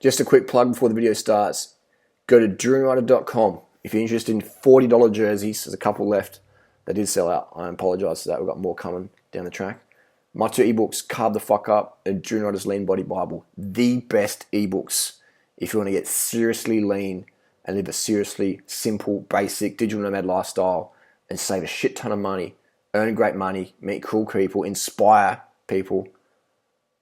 Just a quick plug before the video starts. Go to Durianrider.com if you're interested in $40 jerseys. There's a couple left that did sell out. I apologize for that. We've got more coming down the track. My 2 ebooks, Carb the Fuck Up and Durianrider's Lean Body Bible. The best ebooks if you want to get seriously lean and live a seriously simple, basic, digital nomad lifestyle and save a shit ton of money, earn great money, meet cool people, inspire people,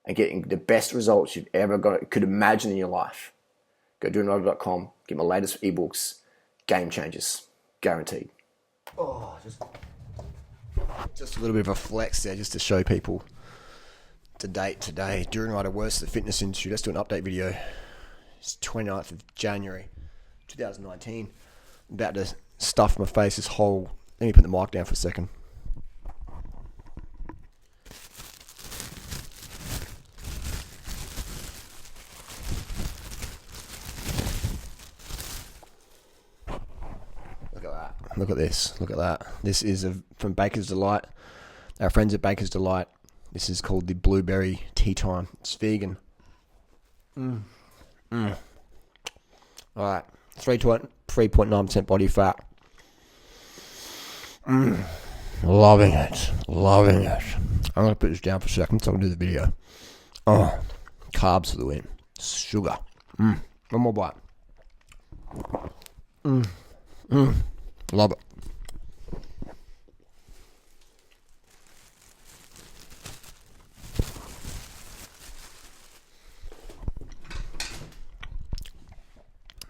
and getting the best results you've ever could imagine in your life. Go to Durianrider.com, get my latest ebooks, game changers, guaranteed. Oh, just a little bit of a flex there, just to show people the date today. Durianrider worst the fitness industry. Let's do an update video. It's 29th of January, 2019. I'm about to stuff my face this whole. Let me put the mic down for a second. Look at this. Look at that. This is from Baker's Delight. Our friends at Baker's Delight. This is called the Blueberry Tea Time. It's vegan. Alright. 3.9% body fat. Loving it. Loving it. I'm going to put this down for a second so I can do the video. Oh, carbs for the win. Sugar. One more bite. Love it.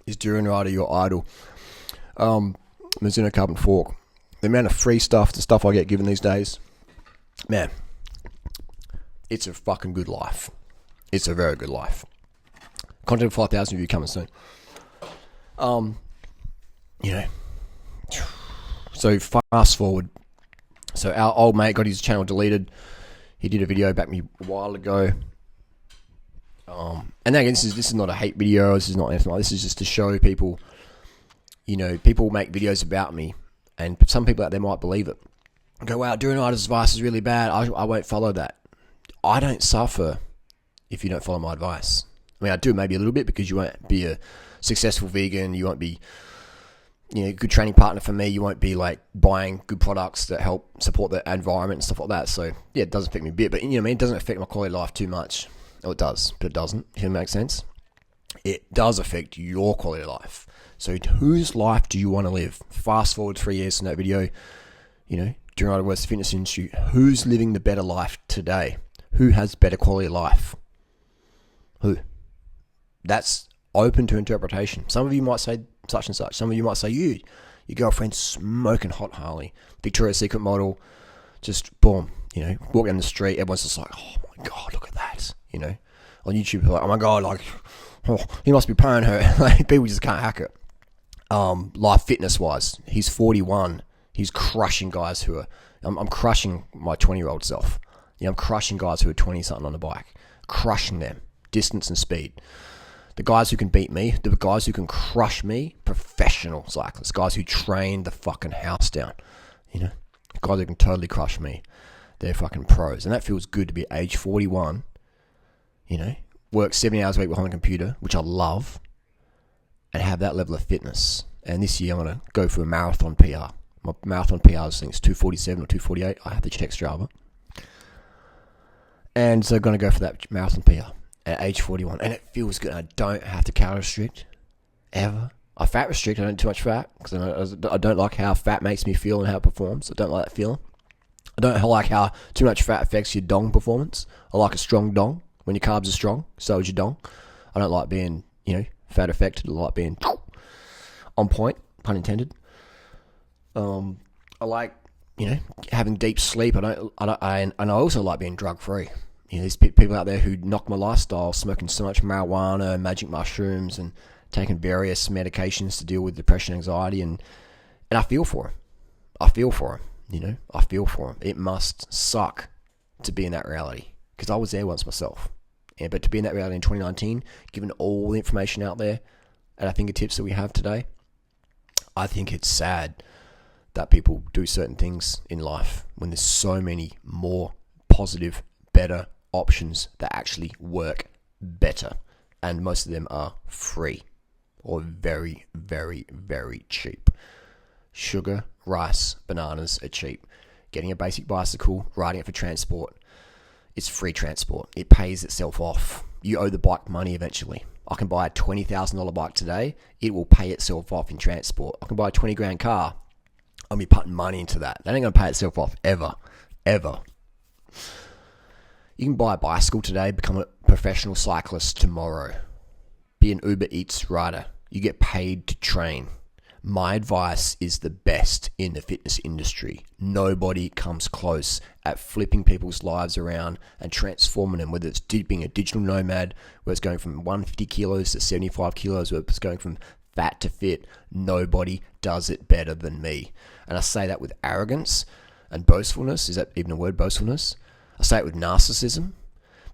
Is Durianrider your idol? Mizuno Carbon Fork. The amount of free stuff, the stuff I get given these days, man, it's a fucking good life. It's a very good life. Content 5,000 view coming soon. So fast forward. So our old mate got his channel deleted. He did a video back me a while ago. And again, this is not a hate video. This is not anything like this. Is just to show people, people make videos about me, and some people out there might believe it. Go, wow, Durianrider's advice is really bad. I won't follow that. I don't suffer if you don't follow my advice. I mean, I do maybe a little bit because you won't be a successful vegan. You won't be good training partner for me. You won't be like buying good products that help support the environment and stuff like that. So yeah, it doesn't affect me a bit, but it doesn't affect my quality of life too much. Oh, it does, but it doesn't, if it makes sense. It does affect your quality of life. So whose life do you want to live? Fast forward 3 years from that video, Durianrider worst fitness industry. Who's living the better life today? Who has better quality of life? Who? That's open to interpretation. Some of you might say such and such. Some of you might say your girlfriend's smoking hot Harley, Victoria's Secret model, just boom, walk down the street, everyone's just like, oh my God, look at that, on YouTube, people are like, oh my God, he must be paying her. Like, people just can't hack it. Life fitness wise, he's 41, he's crushing guys who are, I'm crushing my 20-year-old self. I'm crushing guys who are 20 something on a bike, crushing them, distance and speed. The guys who can beat me, the guys who can crush me, professional cyclists, guys who train the fucking house down, guys who can totally crush me, they're fucking pros. And that feels good to be at age 41, work 70 hours a week behind a computer, which I love, and have that level of fitness. And this year I'm going to go for a marathon PR. My marathon PR, I think it's 2:47 or 2:48. I have to check Strava. And so I'm going to go for that marathon PR at age 41, and it feels good. I don't have to calorie restrict ever. I fat restrict. I don't do too much fat because I don't like how fat makes me feel and how it performs. I don't like that feeling. I don't like how too much fat affects your dong performance. I like a strong dong. When your carbs are strong, so is your dong. I don't like being, fat affected. I like being on point, pun intended. I like, having deep sleep. And I also like being drug free. There's people out there who knock my lifestyle, smoking so much marijuana, magic mushrooms, and taking various medications to deal with depression, anxiety, and I feel for them. I feel for them. I feel for them. It must suck to be in that reality, because I was there once myself. But to be in that reality in 2019, given all the information out there at our fingertips that we have today, I think it's sad that people do certain things in life when there's so many more positive, better options that actually work better. and most of them are free or very, very, very cheap. Sugar, rice, bananas are cheap. Getting a basic bicycle, riding it for transport, it's free transport. It pays itself off. You owe the bike money eventually. I can buy a $20,000 bike today. It will pay itself off in transport. I can buy a 20 grand car. I'll be putting money into that. That ain't going to pay itself off ever. Ever. You can buy a bicycle today, become a professional cyclist tomorrow. Be an Uber Eats rider. You get paid to train. My advice is the best in the fitness industry. Nobody comes close at flipping people's lives around and transforming them, whether it's being a digital nomad, where it's going from 150 kilos to 75 kilos, where it's going from fat to fit. Nobody does it better than me. And I say that with arrogance and boastfulness. Is that even a word, boastfulness? I say it with narcissism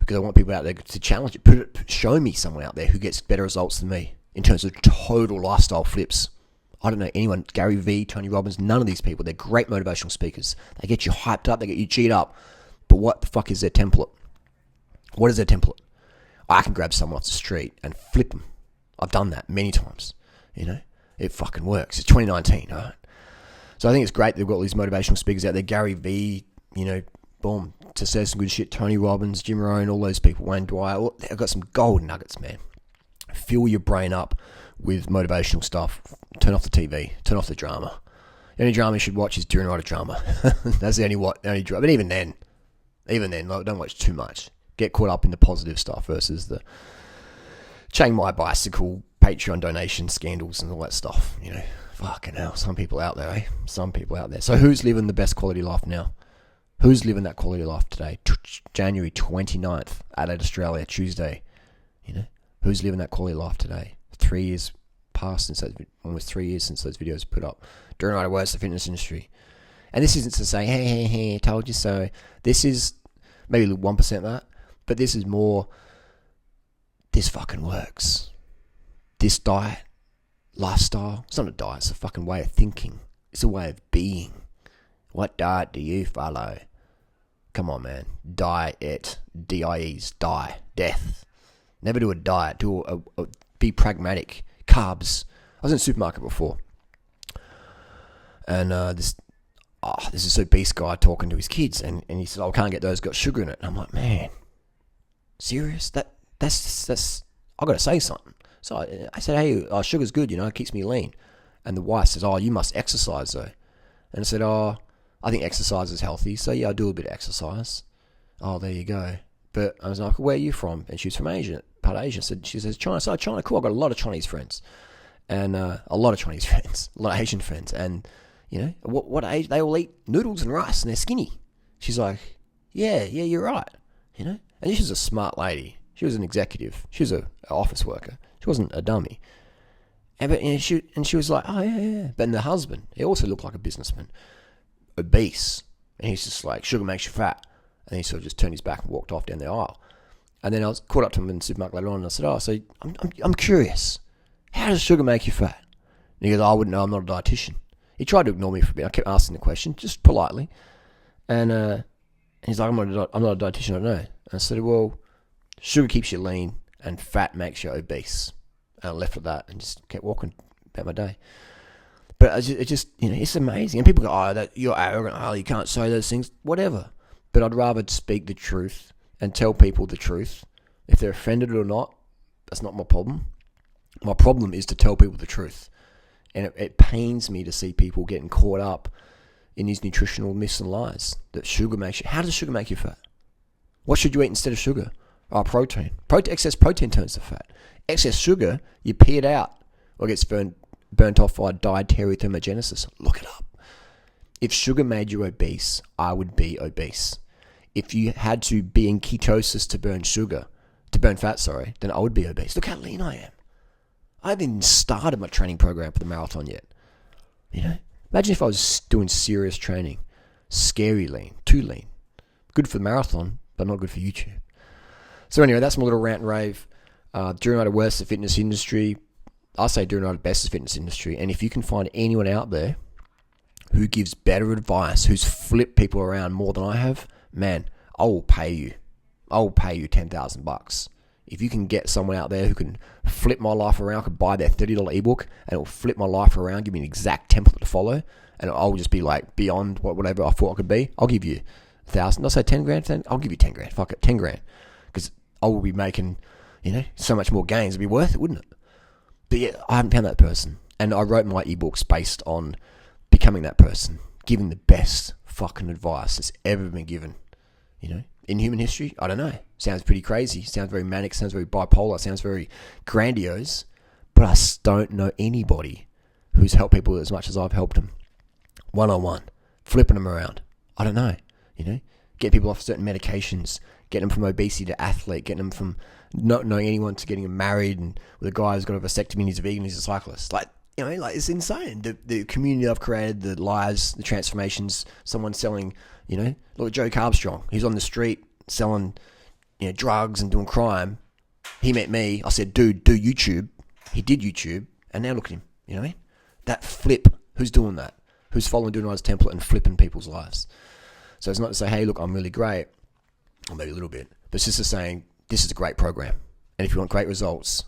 because I want people out there to challenge it. Show me someone out there who gets better results than me in terms of total lifestyle flips. I don't know anyone, Gary Vee, Tony Robbins, none of these people. They're great motivational speakers. They get you hyped up, they get you G'd up. But what the fuck is their template? What is their template? I can grab someone off the street and flip them. I've done that many times. You know, it fucking works. It's 2019, all right? So I think it's great they've got all these motivational speakers out there. Gary Vee, you know, boom, to say some good shit. Tony Robbins, Jim Rohn, all those people, Wayne Dwyer. They've got some gold nuggets, man. Fill your brain up with motivational stuff. Turn off the TV. Turn off the drama. The only drama you should watch is Durianrider drama. That's the only drama. But even then, like, don't watch too much. Get caught up in the positive stuff versus the Chiang Mai bicycle, Patreon donation scandals and all that stuff. You know, fucking hell. Some people out there, eh? Some people out there. So who's living the best quality life now? Who's living that quality life today? January 29th, Adelaide, Australia, Tuesday. You know, who's living that quality life today? 3 years past since almost 3 years since those videos were put up. Durianrider works the fitness industry. And this isn't to say, hey, told you so. This is maybe 1% of that, but this is more, this fucking works. This diet, lifestyle, it's not a diet, it's a fucking way of thinking. It's a way of being. What diet do you follow? Come on, man. Diet. D-I-E's. Die. Death. Never do a diet. Be pragmatic. Carbs. I was in the supermarket before. And this is obese guy talking to his kids. And he said, I can't get those, got sugar in it. And I'm like, man, serious? That's I got to say something. So I said, hey, sugar's good, you know, it keeps me lean. And the wife says, you must exercise though. And I said, I think exercise is healthy. So yeah, I do a bit of exercise. There you go. But I was like, where are you from? And she was from Asia, part of Asia. She says, China. So China, cool. I've got a lot of Chinese friends. And a lot of Asian friends. And, you know, what age? They all eat noodles and rice and they're skinny. She's like, yeah, you're right. You know? And she was a smart lady. She was an executive. She was an office worker. She wasn't a dummy. And she was like, oh, yeah. But then the husband, he also looked like a businessman. Obese. And he's just like, sugar makes you fat. And he sort of just turned his back and walked off down the aisle. And then I was caught up to him in the supermarket later on and I said, so I'm curious. How does sugar make you fat? And he goes, I wouldn't know, I'm not a dietitian. He tried to ignore me for a bit. I kept asking the question, just politely. And he's like, I'm not a dietitian, I don't know. And I said, well, sugar keeps you lean and fat makes you obese. And I left with that and just kept walking about my day. But it just, you know, it's amazing. And people go, that you're arrogant, you can't say those things, whatever. But I'd rather speak the truth and tell people the truth. If they're offended or not, that's not my problem. My problem is to tell people the truth. And it pains me to see people getting caught up in these nutritional myths and lies. That sugar makes you... How does sugar make you fat? What should you eat instead of sugar? Protein. Excess protein turns to fat. Excess sugar, you pee it out. Or it gets burnt off by dietary thermogenesis. Look it up. If sugar made you obese, I would be obese. If you had to be in ketosis to burn fat, then I would be obese. Look how lean I am. I haven't even started my training program for the marathon yet. You know, imagine if I was doing serious training. Scary lean, too lean. Good for the marathon, but not good for YouTube. So anyway, that's my little rant and rave. Durianrider worst the fitness industry. I say Durianrider best the fitness industry. And if you can find anyone out there who gives better advice, who's flipped people around more than I have, man, I will pay you. I will pay you $10,000 If you can get someone out there who can flip my life around, I could buy their $30 ebook and it'll flip my life around, give me an exact template to follow, and I'll just be like beyond whatever I thought I could be. I'll give you 1,000. I'll say 10 grand. I'll give you 10 grand. Fuck it, 10 grand. Because I will be making, so much more gains. It'd be worth it, wouldn't it? But yeah, I haven't found that person. And I wrote my ebooks based on becoming that person, giving the best fucking advice that's ever been given, in human history. I don't know. Sounds pretty crazy. Sounds very manic. Sounds very bipolar. Sounds very grandiose. But I don't know anybody who's helped people as much as I've helped them. One-on-one. Flipping them around. I don't know. Get people off certain medications. Getting them from obesity to athlete. Getting them from not knowing anyone to getting them married. And with a guy who's got a vasectomy and he's a vegan, he's a cyclist. It's insane. The community I've created, the lives, the transformations. Someone selling, look at Joe Carbstrong. He's on the street selling, drugs and doing crime. He met me. I said, dude, do YouTube. He did YouTube. And now look at him, That flip. Who's doing that? Who's following Durianrider's template and flipping people's lives? So it's not to say, hey, look, I'm really great. Or maybe a little bit. But it's just to saying, this is a great program. And if you want great results,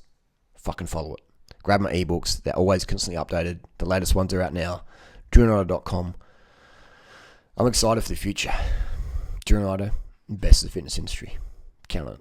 fucking follow it. Grab my ebooks. They're always constantly updated. The latest ones are out now. Durianrider.com. I'm excited for the future. Durianrider, best of the fitness industry. Count on it.